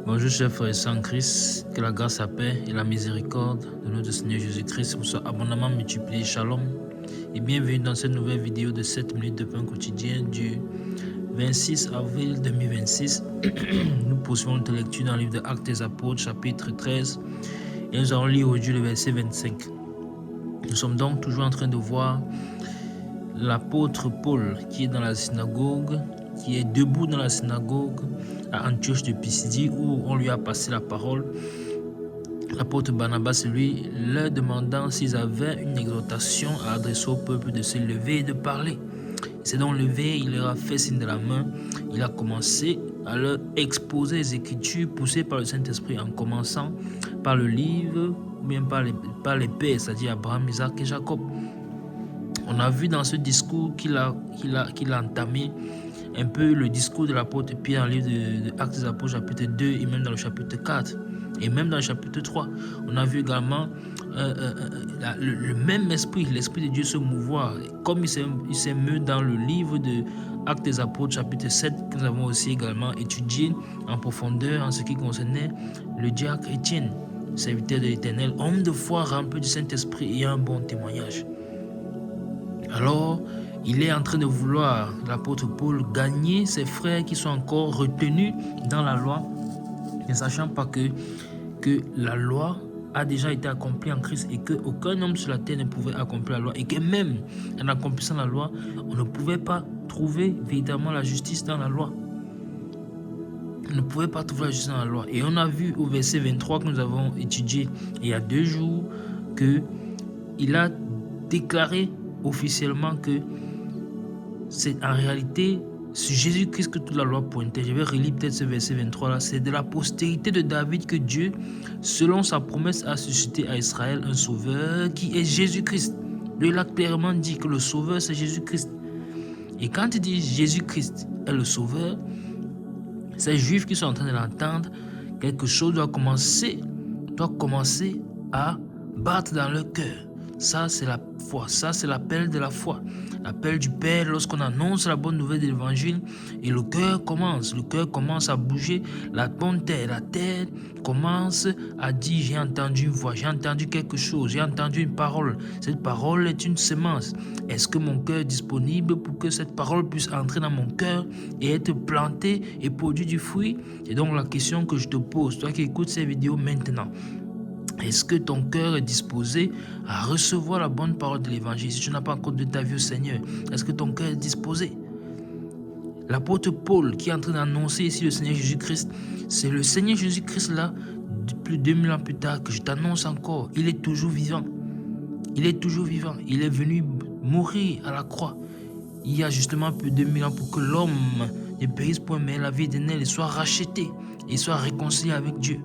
Bonjour chers frères et sœurs en Christ, que la grâce, la paix et la miséricorde de notre Seigneur Jésus-Christ vous soient abondamment multipliées. Shalom et bienvenue dans cette nouvelle vidéo de 7 minutes de pain quotidien du 26 avril 2026. Nous poursuivons notre lecture dans le livre de Actes des Apôtres, chapitre 13, et nous allons lire aujourd'hui le verset 25. Nous sommes donc toujours en train de voir l'apôtre Paul qui est dans la synagogue, qui est debout dans la synagogue à Antioche de Pisidie où on lui a passé la parole. L'apôtre Barnabas, lui, leur demandant s'ils avaient une exhortation à adresser au peuple de se lever et de parler. Il s'est donc levé, il leur a fait signe de la main, il a commencé à leur exposer les Écritures poussées par le Saint-Esprit en commençant par le livre ou bien par les pères, c'est-à-dire Abraham, Isaac et Jacob. On a vu dans ce discours qu'il a entamé un peu le discours de l'apôtre Pierre dans le livre de Actes des Apôtres chapitre 2 et même dans le chapitre 4 et même dans le chapitre 3. On a vu également le même esprit, l'esprit de Dieu se mouvoir comme il s'est mis dans le livre de Actes des Apôtres chapitre 7 que nous avons aussi également étudié en profondeur en ce qui concernait le diacre Étienne, serviteur de l'Éternel, homme de foi rempli du Saint-Esprit et un bon témoignage. Alors, il est en train de vouloir, l'apôtre Paul, gagner ses frères qui sont encore retenus dans la loi, ne sachant pas que la loi a déjà été accomplie en Christ et qu'aucun homme sur la terre ne pouvait accomplir la loi et que même en accomplissant la loi, on ne pouvait pas trouver véritablement la justice dans la loi. On ne pouvait pas trouver la justice dans la loi. Et on a vu au verset 23 que nous avons étudié il y a 2 jours qu'il a déclaré officiellement que c'est en réalité sur Jésus-Christ que toute la loi pointait. Je vais relire peut-être ce verset 23 là. C'est de la postérité de David que Dieu, selon sa promesse, a suscité à Israël un sauveur qui est Jésus-Christ. Lui, il a clairement dit que le sauveur c'est Jésus-Christ. Et quand il dit Jésus-Christ est le sauveur, ces juifs qui sont en train de l'entendre, quelque chose doit commencer à battre dans leur cœur. Ça, c'est la foi. Ça, c'est l'appel de la foi. L'appel du Père lorsqu'on annonce la bonne nouvelle de l'Évangile. Et le cœur commence à bouger. La bonne terre, la terre commence à dire, j'ai entendu une voix, j'ai entendu quelque chose, j'ai entendu une parole. Cette parole est une semence. Est-ce que mon cœur est disponible pour que cette parole puisse entrer dans mon cœur et être plantée et produire du fruit? Et donc la question que je te pose, toi qui écoutes ces vidéos maintenant, est-ce que ton cœur est disposé à recevoir la bonne parole de l'Évangile? Si tu n'as pas encore de ta vie au Seigneur, est-ce que ton cœur est disposé? L'apôtre Paul qui est en train d'annoncer ici le Seigneur Jésus-Christ, c'est le Seigneur Jésus-Christ là, plus de 2000 ans plus tard, que je t'annonce encore. Il est toujours vivant. Il est toujours vivant. Il est venu mourir à la croix il y a justement plus de 2000 ans pour que l'homme ne périsse point, mais la vie éternelle soit rachetée et soit réconcilié avec Dieu.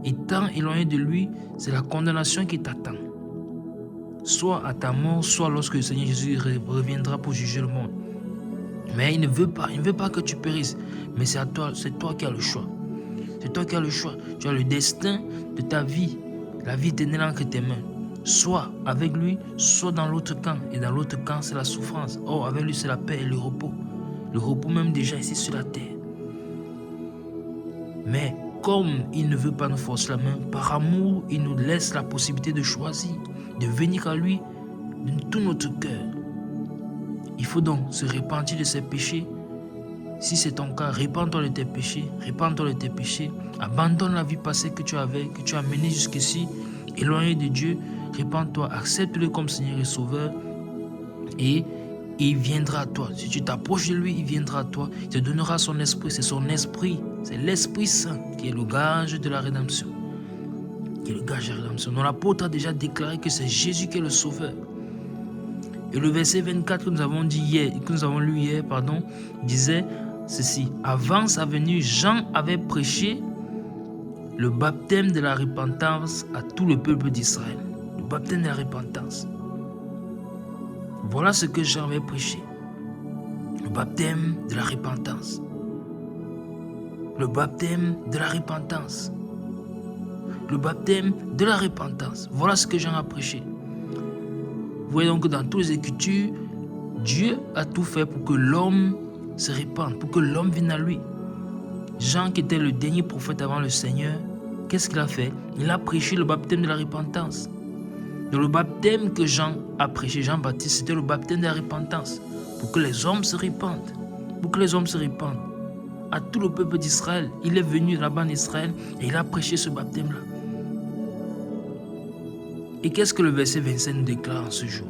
Étant éloigné de lui, c'est la condamnation qui t'attend. Soit à ta mort, soit lorsque le Seigneur Jésus reviendra pour juger le monde. Mais il ne veut pas que tu périsses. Mais c'est toi qui as le choix. C'est toi qui as le choix. Tu as le destin de ta vie, la vie éternelle entre tes mains. Soit avec lui, soit dans l'autre camp. Et dans l'autre camp, c'est la souffrance. Or, avec lui, c'est la paix et le repos. Le repos même déjà ici sur la terre. Mais comme il ne veut pas nous forcer la main, par amour, il nous laisse la possibilité de choisir, de venir à lui de tout notre cœur. Il faut donc se repentir de ses péchés. Si c'est ton cas, repens-toi de tes péchés, abandonne la vie passée que tu avais, que tu as menée jusqu'ici, éloigné de Dieu, repens-toi, accepte-le comme Seigneur et Sauveur et il viendra à toi. Si tu t'approches de lui, il viendra à toi. Il te donnera son esprit. C'est son esprit. C'est l'Esprit Saint qui est le gage de la rédemption. Donc l'apôtre a déjà déclaré que c'est Jésus qui est le sauveur. Et le verset 24 que nous avons lu hier, disait ceci. Avant sa venue, Jean avait prêché le baptême de la repentance à tout le peuple d'Israël. Le baptême de la repentance. Voilà ce que Jean avait prêché. Le baptême de la repentance. Le baptême de la repentance. Le baptême de la repentance. Voilà ce que Jean a prêché. Vous voyez donc que dans toutes les Écritures, Dieu a tout fait pour que l'homme se répande, pour que l'homme vienne à lui. Jean, qui était le dernier prophète avant le Seigneur, qu'est-ce qu'il a fait? Il a prêché le baptême de la repentance. Donc le baptême que Jean a prêché, Jean-Baptiste, c'était le baptême de la repentance. Pour que les hommes se répandent. Pour que les hommes se répandent. À tout le peuple d'Israël, il est venu là-bas en Israël et il a prêché ce baptême-là. Et qu'est-ce que le verset 25 nous déclare en ce jour?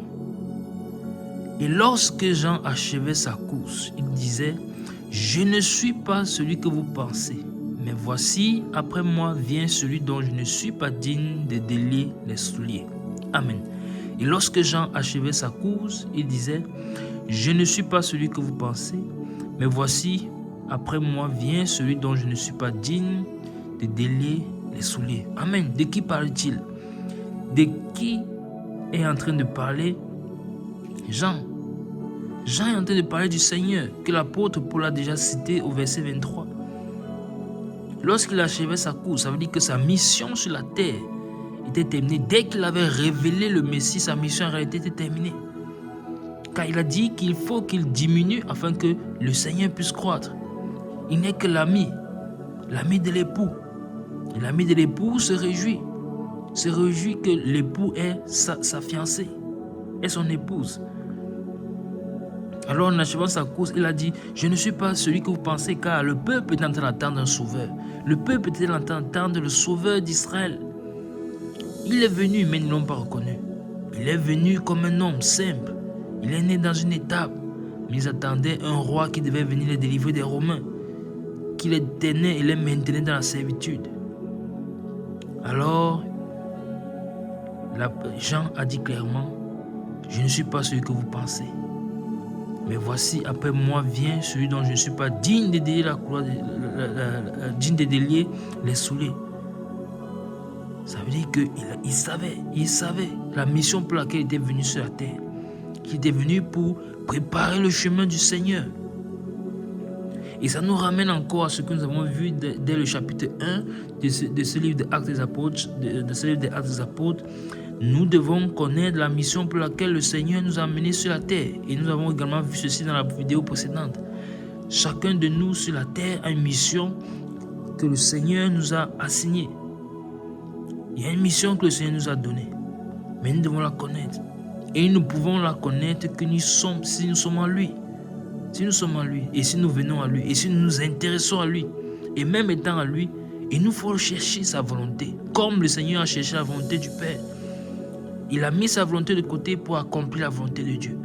Et lorsque Jean achevait sa course, il disait: je ne suis pas celui que vous pensez, mais voici, après moi vient celui dont je ne suis pas digne de délier les souliers. Amen. Et lorsque Jean achevait sa course, il disait: je ne suis pas celui que vous pensez, mais voici, après moi vient celui dont je ne suis pas digne de délier les souliers. Amen. De qui parle-t-il? De qui est en train de parler Jean? Jean est en train de parler du Seigneur, que l'apôtre Paul a déjà cité au verset 23. Lorsqu'il achevait sa course, ça veut dire que sa mission sur la terre était terminée. Dès qu'il avait révélé le Messie, sa mission en réalité était terminée. Car il a dit qu'il faut qu'il diminue afin que le Seigneur puisse croître. Il n'est que l'ami de l'époux. Et l'ami de l'époux se réjouit que l'époux est sa fiancée, est son épouse. Alors en achevant sa course, il a dit: je ne suis pas celui que vous pensez, car le peuple est en train d'attendre un sauveur. Le peuple était en train d'attendre le sauveur d'Israël. Il est venu, mais ils ne l'ont pas reconnu. Il est venu comme un homme simple. Il est né dans une étape, mais ils attendaient un roi qui devait venir les délivrer des Romains, qui les tenait et les maintenait dans la servitude. Alors, Jean a dit clairement: je ne suis pas celui que vous pensez. Mais voici, après moi vient celui dont je ne suis pas digne de délier digne de délier les souliers. Ça veut dire qu'il savait la mission pour laquelle il était venu sur la terre. Qu'il était venu pour préparer le chemin du Seigneur. Et ça nous ramène encore à ce que nous avons vu dès le chapitre 1 de ce livre des Actes des Apôtres. Nous devons connaître la mission pour laquelle le Seigneur nous a menés sur la terre. Et nous avons également vu ceci dans la vidéo précédente. Chacun de nous sur la terre a une mission que le Seigneur nous a assignée. Il y a une mission que le Seigneur nous a donnée. Mais nous devons la connaître. Et nous ne pouvons la connaître que si nous sommes en lui. Si nous sommes en lui, et si nous venons à lui, et si nous nous intéressons à lui, et même étant à lui, il nous faut chercher sa volonté, comme le Seigneur a cherché la volonté du Père. Il a mis sa volonté de côté pour accomplir la volonté de Dieu.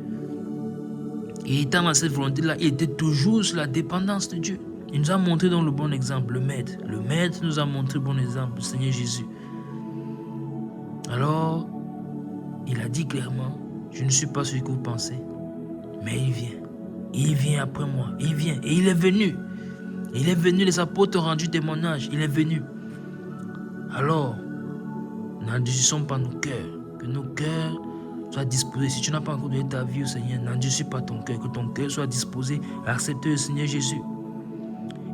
Et étant dans cette volonté-là, il était toujours sur la dépendance de Dieu. Il nous a montré donc le bon exemple, le Maître. Le Maître nous a montré le bon exemple, le Seigneur Jésus. Alors, il a dit clairement: je ne suis pas celui que vous pensez, mais il vient. Il vient après moi, il vient. Et il est venu. Il est venu, les apôtres ont rendu témoignage. Il est venu. Alors, n'endurcissons pas nos cœurs. Que nos cœurs soient disposés. Si tu n'as pas encore donné ta vie au Seigneur, n'endurcis pas ton cœur. Que ton cœur soit disposé à accepter le Seigneur Jésus.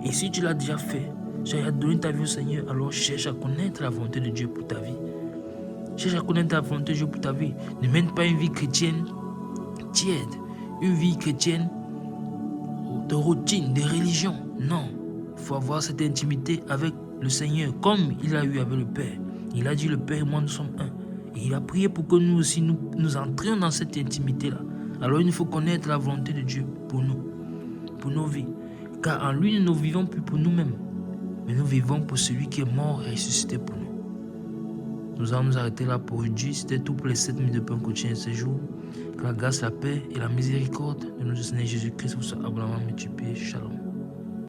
Et si tu l'as déjà fait, tu as donné ta vie au Seigneur, alors cherche à connaître la volonté de Dieu pour ta vie. Cherche à connaître la volonté de Dieu pour ta vie. Ne mène pas une vie chrétienne tiède. Une vie chrétienne de routine, de religion. Non, il faut avoir cette intimité avec le Seigneur, comme il a eu avec le Père. Il a dit: le Père et moi, nous sommes un. Et il a prié pour que nous aussi, nous entrions dans cette intimité-là. Alors il nous faut connaître la volonté de Dieu pour nous, pour nos vies. Car en lui, nous ne vivons plus pour nous-mêmes, mais nous vivons pour celui qui est mort et ressuscité pour nous. Nous allons nous arrêter là pour aujourd'hui. C'était tout pour les 7 minutes de pain quotidien ce jour. Que la grâce, la paix et la miséricorde de notre Seigneur Jésus-Christ vous soient abondamment multipliées. Shalom.